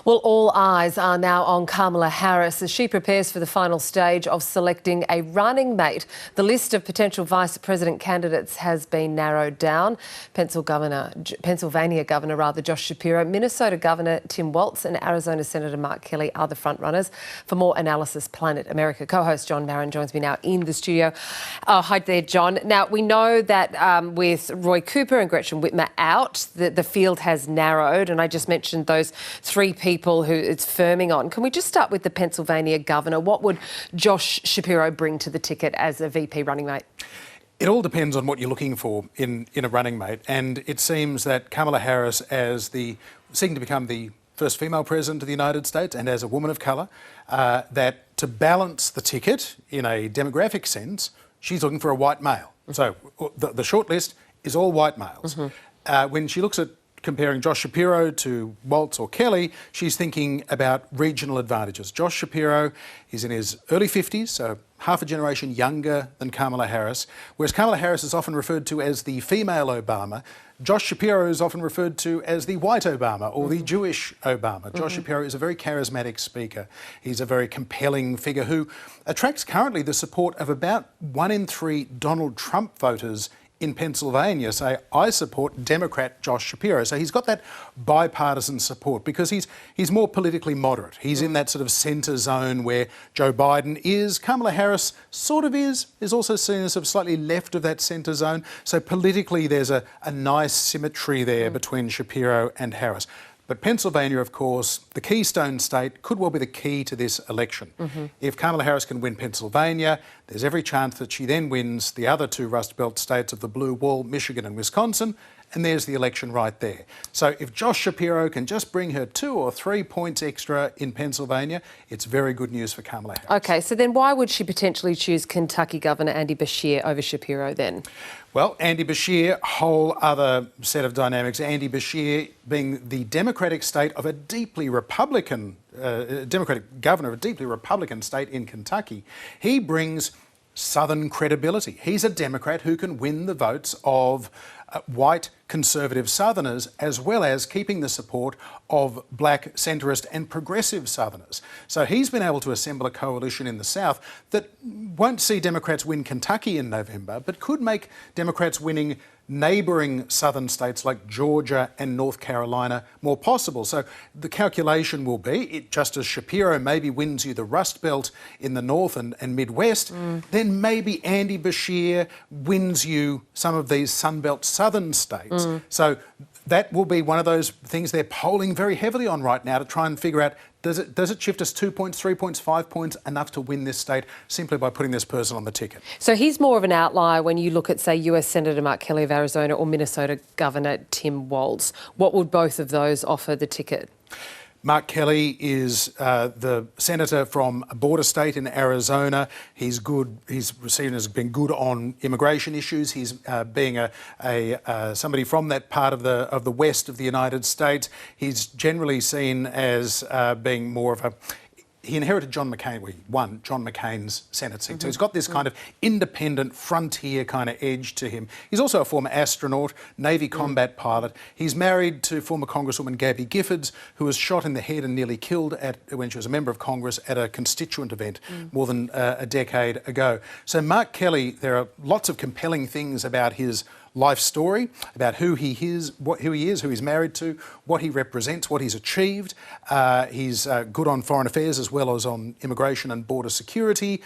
Well, all eyes are now on Kamala Harris as she prepares for the final stage of selecting a running mate. The list of potential Vice President candidates has been narrowed down. Pennsylvania Governor Josh Shapiro, Minnesota Governor Tim Walz and Arizona Senator Mark Kelly are the frontrunners. For more analysis, Planet America co-host John Marin joins me now in the studio. Hi there, John. Now, we know that with Roy Cooper and Gretchen Whitmer out, the field has narrowed, and I just mentioned those three people who it's firming on. Can we just start with the Pennsylvania Governor? What would Josh Shapiro bring to the ticket as a VP running mate? It all depends on what you're looking for in a running mate, and it seems that Kamala Harris, as seeking to become the first female president of the United States and as a woman of colour, that to balance the ticket in a demographic sense, she's looking for a white male. So the short list is all white males. When she looks at comparing Josh Shapiro to Walz or Kelly, she's thinking about regional advantages. Josh Shapiro is in his early 50s, so half a generation younger than Kamala Harris, whereas Kamala Harris is often referred to as the female Obama. Josh Shapiro is often referred to as the white Obama or the Jewish Obama. Josh Shapiro is a very charismatic speaker. He's a very compelling figure who attracts currently the support of about 1 in 3 Donald Trump voters in Pennsylvania say, I support Democrat Josh Shapiro. So he's got that bipartisan support because he's more politically moderate. He's in that sort of centre zone where Joe Biden is. Kamala Harris sort of is also seen as sort of slightly left of that centre zone. So politically there's a nice symmetry there between Shapiro and Harris. But Pennsylvania, of course, the Keystone State, could well be the key to this election. If Kamala Harris can win Pennsylvania, there's every chance that she then wins the other 2 Rust Belt states of the Blue Wall, Michigan and Wisconsin, and there's the election right there. So if Josh Shapiro can just bring her 2 or 3 points extra in Pennsylvania, it's very good news for Kamala Harris. OK, so then why would she potentially choose Kentucky Governor Andy Beshear over Shapiro then? Well, Andy Beshear, whole other set of dynamics. Andy Beshear being the Democratic state of a deeply Republican, Democratic governor of a deeply Republican state in Kentucky, he brings Southern credibility. He's a Democrat who can win the votes of white conservative Southerners, as well as keeping the support of black centrist and progressive Southerners. So he's been able to assemble a coalition in the South that won't see Democrats win Kentucky in November, but could make Democrats winning neighbouring southern states like Georgia and North Carolina more possible. So the calculation will be, just as Shapiro maybe wins you the Rust Belt in the North and Midwest, then maybe Andy Beshear wins you some of these Sunbelt southern states. So that will be one of those things they're polling very heavily on right now to try and figure out, does it shift us 2 points, 3 points, 5 points, enough to win this state simply by putting this person on the ticket? So he's more of an outlier when you look at, say, US Senator Mark Kelly of Arizona or Minnesota Governor Tim Walz. What would both of those offer the ticket? Mark Kelly is the senator from a border state in Arizona. He's good. He's seen as being good on immigration issues. He's being somebody from that part of the west of the United States. He's generally seen as being more of a. He inherited John McCain, well, he won John McCain's Senate seat. So he's got this kind of independent frontier kind of edge to him. He's also a former astronaut, Navy combat pilot. He's married to former Congresswoman Gabby Giffords, who was shot in the head and nearly killed when she was a member of Congress at a constituent event more than a decade ago. So Mark Kelly, there are lots of compelling things about his life story, about who he is, who he's married to, what he represents, what he's achieved. He's good on foreign affairs as well as on immigration and border security.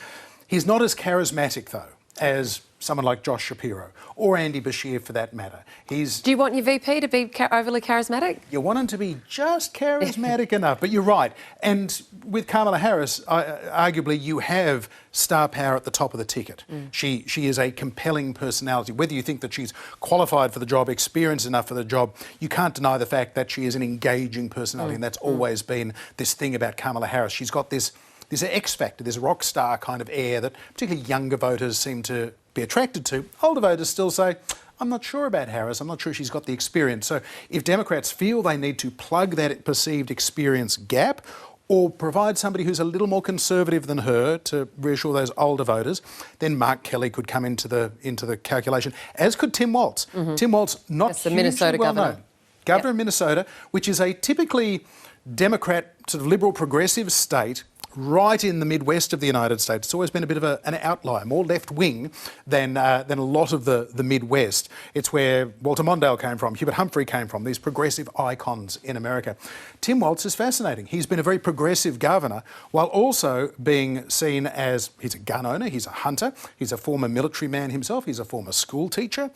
He's not as charismatic, though, as someone like Josh Shapiro or Andy Beshear for that matter. Do you want your VP to be overly charismatic? You want him to be just charismatic enough, but you're right. And with Kamala Harris, arguably you have star power at the top of the ticket. She is a compelling personality. Whether you think that she's qualified for the job, experienced enough for the job, you can't deny the fact that she is an engaging personality, and that's always been this thing about Kamala Harris. She's got this X factor, this rock star kind of air that particularly younger voters seem to be attracted to. Older voters still say, I'm not sure about Harris, I'm not sure she's got the experience. So if Democrats feel they need to plug that perceived experience gap or provide somebody who's a little more conservative than her to reassure those older voters, then Mark Kelly could come into the calculation, as could Tim Walz. Tim Walz, not hugely well known. Governor of Minnesota, which is a typically Democrat, sort of liberal progressive state right in the Midwest of the United States. It's always been a bit of an outlier, more left-wing than a lot of the Midwest. It's where Walter Mondale came from, Hubert Humphrey came from, these progressive icons in America. Tim Walz is fascinating. He's been a very progressive governor while also being seen as, he's a gun owner, he's a hunter, he's a former military man himself, he's a former school teacher.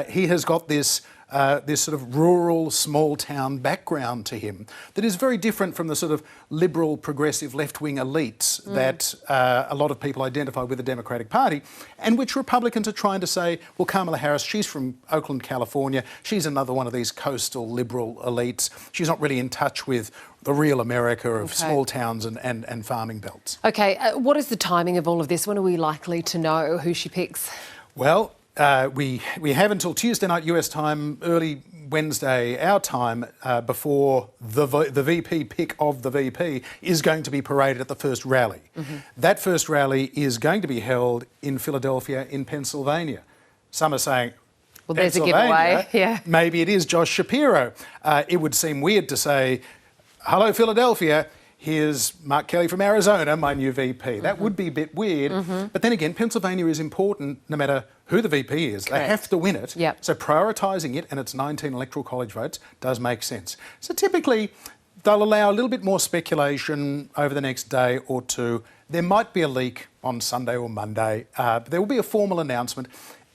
He has got this sort of rural, small-town background to him that is very different from the sort of liberal, progressive, left-wing elites that a lot of people identify with the Democratic Party, and which Republicans are trying to say, well, Kamala Harris, she's from Oakland, California, she's another one of these coastal liberal elites. She's not really in touch with the real America of small towns and farming belts. OK, what is the timing of all of this? When are we likely to know who she picks? Well, we have until Tuesday night US time, early Wednesday our time, before the VP pick of the VP is going to be paraded at the first rally. That first rally is going to be held in Philadelphia in Pennsylvania. Some are saying, well, there's a giveaway. Yeah. Maybe it is Josh Shapiro. It would seem weird to say, hello, Philadelphia. Here's Mark Kelly from Arizona, my new VP. That would be a bit weird. But then again, Pennsylvania is important no matter who the VP is. Correct. They have to win it. Yep. So prioritising it and its 19 electoral college votes does make sense. So typically, they'll allow a little bit more speculation over the next day or two. There might be a leak on Sunday or Monday. But there will be a formal announcement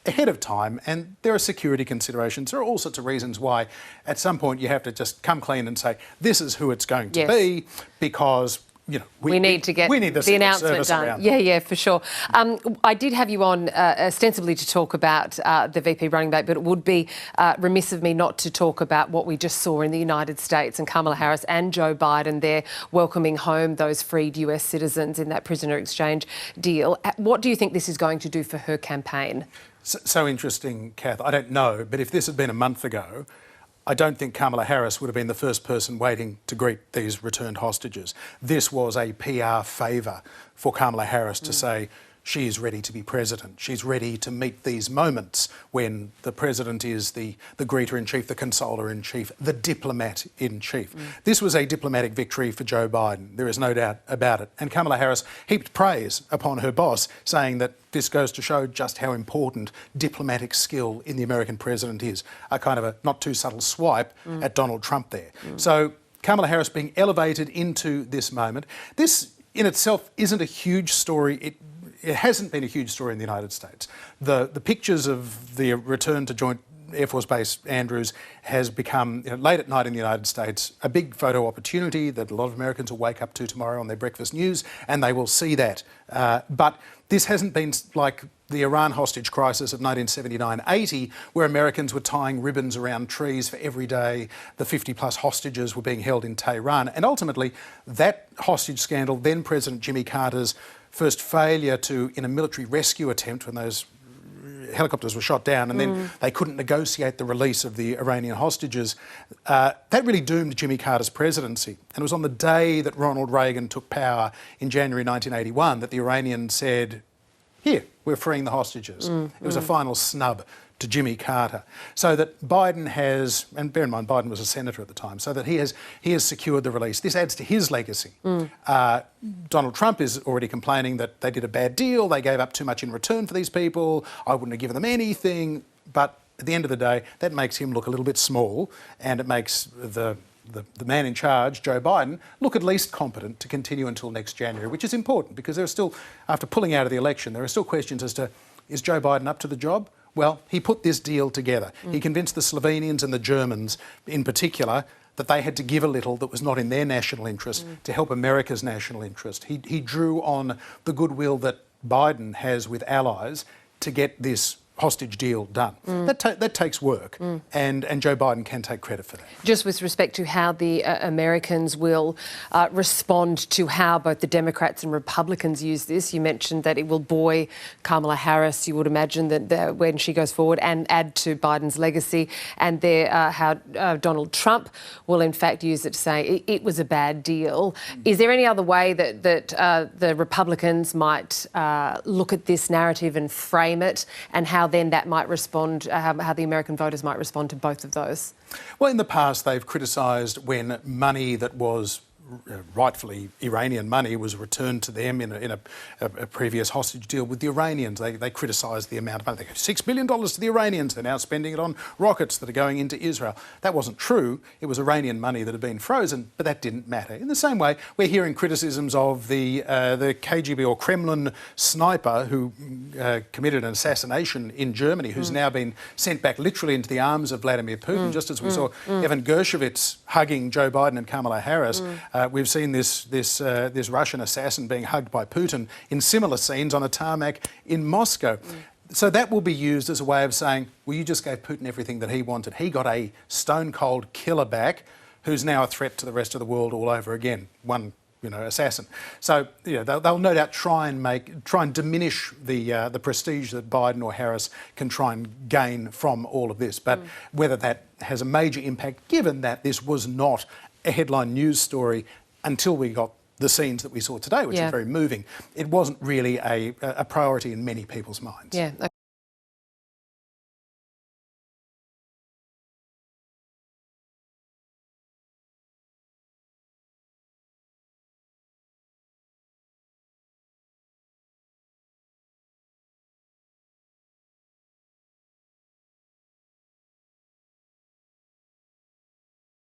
ahead of time, and there are security considerations. There are all sorts of reasons why at some point you have to just come clean and say, this is who it's going to be, because, you know, we need to get the announcement done. Yeah, for sure. I did have you on ostensibly to talk about the VP running mate, but it would be remiss of me not to talk about what we just saw in the United States and Kamala Harris and Joe Biden there welcoming home those freed US citizens in that prisoner exchange deal. What do you think this is going to do for her campaign? So interesting, Kath. I don't know, but if this had been a month ago, I don't think Kamala Harris would have been the first person waiting to greet these returned hostages. This was a PR favour for Kamala Harris to say she is ready to be president. She's ready to meet these moments when the president is the greeter-in-chief, the consoler-in-chief, the diplomat-in-chief. This was a diplomatic victory for Joe Biden. There is no doubt about it. And Kamala Harris heaped praise upon her boss, saying that this goes to show just how important diplomatic skill in the American president is. A kind of a not too subtle swipe at Donald Trump there. So Kamala Harris being elevated into this moment. This in itself isn't a huge story. It hasn't been a huge story in the United States. The pictures of the return to Joint Air Force Base Andrews has become, late at night in the United States, a big photo opportunity that a lot of Americans will wake up to tomorrow on their breakfast news, and they will see that. But this hasn't been like the Iran hostage crisis of 1979-80, where Americans were tying ribbons around trees for every day the 50-plus hostages were being held in Tehran. And ultimately, that hostage scandal, then President Jimmy Carter's first failure in a military rescue attempt when those helicopters were shot down and then they couldn't negotiate the release of the Iranian hostages, that really doomed Jimmy Carter's presidency. And it was on the day that Ronald Reagan took power in January 1981 that the Iranians said, here, we're freeing the hostages. It was a final snub to Jimmy Carter. So that Biden has, and bear in mind Biden was a senator at the time, so that he has secured the release. This adds to his legacy. Donald Trump is already complaining that they did a bad deal, they gave up too much in return for these people, I wouldn't have given them anything, but at the end of the day, that makes him look a little bit small, and it makes the man in charge, Joe Biden, look at least competent to continue until next January, which is important because there are still, after pulling out of the election, there are still questions as to, is Joe Biden up to the job? Well, he put this deal together. He convinced the Slovenians and the Germans in particular that they had to give a little that was not in their national interest to help America's national interest. He drew on the goodwill that Biden has with allies to get this hostage deal done. That takes work, and Joe Biden can take credit for that. Just with respect to how the Americans will respond to how both the Democrats and Republicans use this, you mentioned that it will buoy Kamala Harris, you would imagine, that when she goes forward, and add to Biden's legacy, and how Donald Trump will in fact use it to say it was a bad deal. Is there any other way that the Republicans might look at this narrative and frame it, and how how then that might respond, how the American voters might respond to both of those? Well, in the past, they've criticised when money that was rightfully Iranian money was returned to them in a previous hostage deal with the Iranians. They criticised the amount of money. They gave $6 billion to the Iranians. They're now spending it on rockets that are going into Israel. That wasn't true. It was Iranian money that had been frozen, but that didn't matter. In the same way, we're hearing criticisms of the KGB or Kremlin sniper who committed an assassination in Germany, who's now been sent back literally into the arms of Vladimir Putin, just as we saw Evan Gershkovich hugging Joe Biden and Kamala Harris. We've seen this Russian assassin being hugged by Putin in similar scenes on a tarmac in Moscow. So that will be used as a way of saying, well, you just gave Putin everything that he wanted. He got a stone-cold killer back who's now a threat to the rest of the world all over again. One assassin. So they'll no doubt try and diminish the prestige that Biden or Harris can try and gain from all of this. But whether that has a major impact, given that this was not a headline news story until we got the scenes that we saw today, which are very moving, it wasn't really a priority in many people's minds. Yeah.